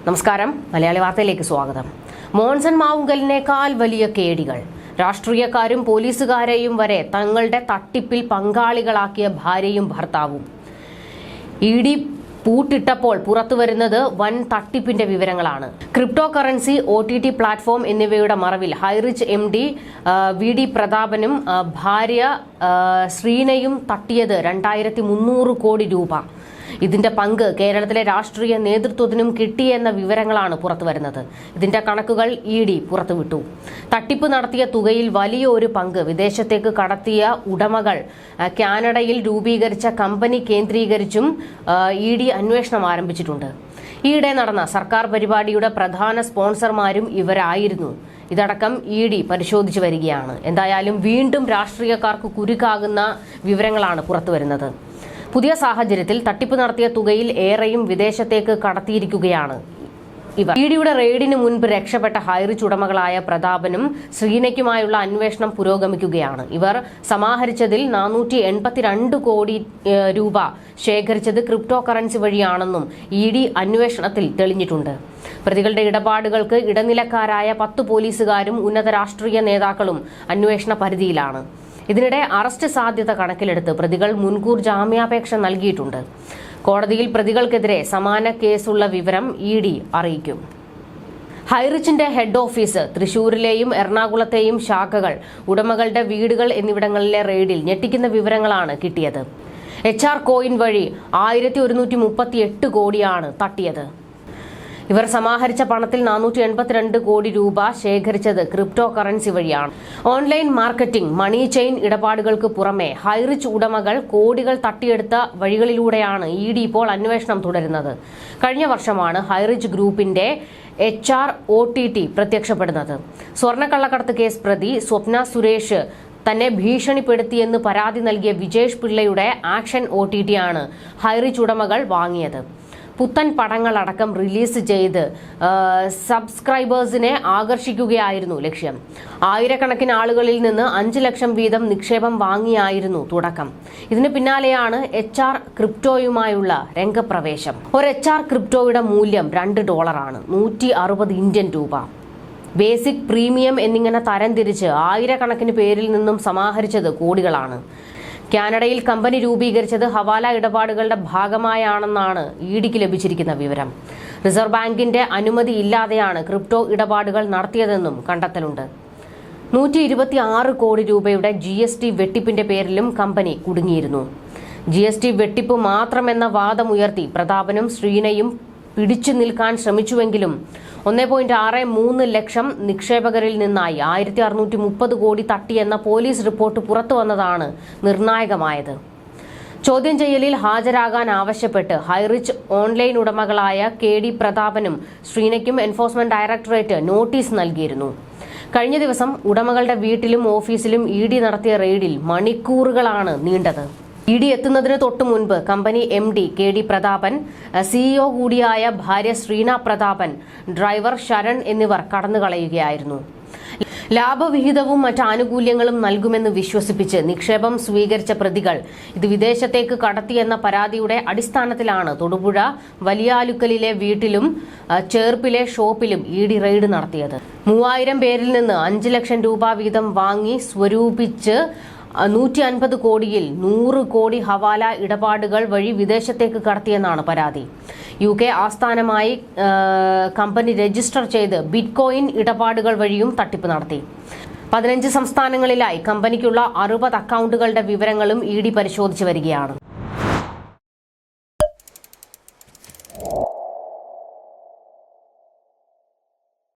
നമസ്കാരം, മലയാളി വാർത്തയിലേക്ക് സ്വാഗതം. മോൻസൺ മാവുങ്കലിനേക്കാൾ വലിയ കേടികൾ. രാഷ്ട്രീയക്കാരും പോലീസുകാരെയും വരെ തങ്ങളുടെ തട്ടിപ്പിൽ പങ്കാളികളാക്കിയ ഭാര്യയും ഭർത്താവും. ഇഡി പൂട്ടിട്ടപ്പോൾ പുറത്തുവരുന്നത് വൻ തട്ടിപ്പിന്റെ വിവരങ്ങളാണ്. ക്രിപ്റ്റോ കറൻസി, OTT പ്ലാറ്റ്ഫോം എന്നിവയുടെ മറവിൽ ഹൈറിച്ച് MD VD പ്രതാപനും ഭാര്യ ശ്രീനയും തട്ടിയത് 2300 കോടി രൂപ. ഇതിന്റെ പങ്ക് കേരളത്തിലെ രാഷ്ട്രീയ നേതൃത്വത്തിനും കിട്ടിയെന്ന വിവരങ്ങളാണ് പുറത്തുവരുന്നത്. ഇതിന്റെ കണക്കുകൾ ED പുറത്തുവിട്ടു. തട്ടിപ്പ് നടത്തിയ തുകയിൽ വലിയ ഒരു പങ്ക് വിദേശത്തേക്ക് കടത്തിയ ഉടമകൾ കാനഡയിൽ രൂപീകരിച്ച കമ്പനി കേന്ദ്രീകരിച്ചും ED അന്വേഷണം ആരംഭിച്ചിട്ടുണ്ട്. ഈയിടെ നടന്ന സർക്കാർ പരിപാടിയുടെ പ്രധാന സ്പോൺസർമാരും ഇവരായിരുന്നു. ഇതടക്കം ED പരിശോധിച്ചു വരികയാണ്. എന്തായാലും വീണ്ടും രാഷ്ട്രീയക്കാർക്ക് കുരുക്കാകുന്ന വിവരങ്ങളാണ് പുറത്തുവരുന്നത്. പുതിയ സാഹചര്യത്തിൽ തട്ടിപ്പ് നടത്തിയ തുകയിൽ ഏറെയും വിദേശത്തേക്ക് കടത്തിയിരിക്കുകയാണ് ഇവർ. EDയുടെ റെയ്ഡിന് മുൻപ് രക്ഷപ്പെട്ട ഹൈറിച്ച് ഉടമകളായ പ്രതാപനും ശ്രീനയ്ക്കുമായുള്ള അന്വേഷണം പുരോഗമിക്കുകയാണ്. ഇവർ സമാഹരിച്ചതിൽ 482 കോടി രൂപ ശേഖരിച്ചത് ക്രിപ്റ്റോ കറൻസി വഴിയാണെന്നും ED അന്വേഷണത്തിൽ തെളിഞ്ഞിട്ടുണ്ട്. പ്രതികളുടെ ഇടപാടുകൾക്ക് ഇടനിലക്കാരായ 10 പോലീസുകാരും ഉന്നത രാഷ്ട്രീയ നേതാക്കളും അന്വേഷണ പരിധിയിലാണ്. ഇതിനിടെ അറസ്റ്റ് സാധ്യത കണക്കിലെടുത്ത് പ്രതികൾ മുൻകൂർ ജാമ്യാപേക്ഷ നൽകിയിട്ടുണ്ട്. കോടതിയിൽ പ്രതികൾക്കെതിരെ സമാന കേസുള്ള വിവരം ED അറിയിക്കും. ഹൈറിച്ചിന്റെ ഹെഡ് ഓഫീസ്, തൃശൂരിലെയും എറണാകുളത്തെയും ശാഖകൾ, ഉടമകളുടെ വീടുകൾ എന്നിവിടങ്ങളിലെ റെയ്ഡിൽ ഞെട്ടിക്കുന്ന വിവരങ്ങളാണ് കിട്ടിയത്. HR കോയിൻ വഴി 1138 കോടിയാണ് തട്ടിയത്. ഇവർ സമാഹരിച്ച പണത്തിൽ 482 കോടി രൂപ ശേഖരിച്ചത് ക്രിപ്റ്റോ കറൻസി വഴിയാണ്. ഓൺലൈൻ മാർക്കറ്റിംഗ്, മണി ചെയിൻ ഇടപാടുകൾക്ക് പുറമെ ഹൈറിച്ച് ഉടമകൾ കോടികൾ തട്ടിയെടുത്ത വഴികളിലൂടെയാണ് ED ഇപ്പോൾ അന്വേഷണം തുടരുന്നത്. കഴിഞ്ഞ വർഷമാണ് ഹൈറിച്ച് ഗ്രൂപ്പിന്റെ HR OTT പ്രത്യക്ഷപ്പെടുന്നത്. സ്വർണ്ണക്കള്ളക്കടത്ത് കേസ് പ്രതി സ്വപ്ന സുരേഷ് തന്നെ ഭീഷണിപ്പെടുത്തിയെന്ന് പരാതി നൽകിയ വിജേഷ് പിള്ളയുടെ ആക്ഷൻ OTT ആണ് ഹൈറിച്ച് ഉടമകൾ വാങ്ങിയത്. പുത്തൻ പടങ്ങളടക്കം റിലീസ് ചെയ്ത് സബ്സ്ക്രൈബേഴ്സിനെ ആകർഷിക്കുകയായിരുന്നു ലക്ഷ്യം. ആയിരക്കണക്കിന് ആളുകളിൽ നിന്ന് 5 ലക്ഷം വീതം നിക്ഷേപം വാങ്ങിയായിരുന്നു തുടക്കം. ഇതിന് പിന്നാലെയാണ് HR ക്രിപ്റ്റോയുമായുള്ള രംഗപ്രവേശം. ഒരു HR ക്രിപ്റ്റോയുടെ മൂല്യം $2, 160 ഇന്ത്യൻ രൂപ. ബേസിക്, പ്രീമിയം എന്നിങ്ങനെ തരംതിരിച്ച് ആയിരക്കണക്കിന് പേരിൽ നിന്നും സമാഹരിച്ചത് കോടികളാണ്. കാനഡയിൽ കമ്പനി രൂപീകരിച്ചത് ഹവാല ഇടപാടുകളുടെ ഭാഗമായാണെന്നാണ് EDക്ക് ലഭിച്ചിരിക്കുന്ന വിവരം. റിസർവ് ബാങ്കിന്റെ അനുമതി ഇല്ലാതെയാണ് ക്രിപ്റ്റോ ഇടപാടുകൾ നടത്തിയതെന്നും കണ്ടെത്തലുണ്ട്. 126 കോടി രൂപയുടെ GST വെട്ടിപ്പിന്റെ പേരിലും കമ്പനി കുടുങ്ങിയിരുന്നു. GST വെട്ടിപ്പ് മാത്രമെന്ന വാദമുയർത്തി പ്രതാപനും ശ്രീനയും പിടിച്ചു നിൽക്കാൻ ശ്രമിച്ചുവെങ്കിലും 1.63 ലക്ഷം നിക്ഷേപകരിൽ നിന്നായി 1630 കോടി തട്ടിയെന്ന പോലീസ് റിപ്പോർട്ട് പുറത്തു വന്നതാണ് നിർണായകമായത്. ചോദ്യം ചെയ്യലിൽ ഹാജരാകാൻ ആവശ്യപ്പെട്ട് ഹൈറിച്ച് ഓൺലൈൻ ഉടമകളായ KD പ്രതാപനും ശ്രീനയ്ക്കും എൻഫോഴ്സ്മെന്റ് ഡയറക്ടറേറ്റ് നോട്ടീസ് നൽകിയിരുന്നു. കഴിഞ്ഞ ദിവസം ഉടമകളുടെ വീട്ടിലും ഓഫീസിലും ED നടത്തിയ റെയ്ഡിൽ മണിക്കൂറുകളാണ് നീണ്ടത്. ED എത്തുന്നതിന് തൊട്ടു മുൻപ് company MD KD Prathapan, CEO കൂടിയായ ഭാര്യ ശ്രീന പ്രതാപൻ, ഡ്രൈവർ ശരൺ എന്നിവർ കടന്നുകളയുകയായിരുന്നു. ലാഭവിഹിതവും മറ്റ് ആനുകൂല്യങ്ങളും നൽകുമെന്ന് വിശ്വസിപ്പിച്ച് നിക്ഷേപം സ്വീകരിച്ച പ്രതികൾ ഇത് വിദേശത്തേക്ക് കടത്തിയെന്ന പരാതിയുടെ അടിസ്ഥാനത്തിലാണ് തൊടുപുഴ വലിയാലുക്കലിലെ വീട്ടിലും ചേർപ്പിലെ ഷോപ്പിലും ED റെയ്ഡ് നടത്തിയത്. 3000 പേരിൽ നിന്ന് 5 ലക്ഷം രൂപ വീതം വാങ്ങി സ്വരൂപിച്ച് 150 കോടിയിൽ 100 കോടി ഹവാല ഇടപാടുകൾ വഴി വിദേശത്തേക്ക് കടത്തിയെന്നാണ് പരാതി. UK ആസ്ഥാനമായി കമ്പനി രജിസ്റ്റർ ചെയ്ത് ബിറ്റ്കോയിൻ ഇടപാടുകൾ വഴിയും തട്ടിപ്പ് നടത്തി. 15 സംസ്ഥാനങ്ങളിലായി കമ്പനിക്കുള്ള 60 അക്കൗണ്ടുകളുടെ വിവരങ്ങളും ED പരിശോധിച്ചു വരികയാണ്.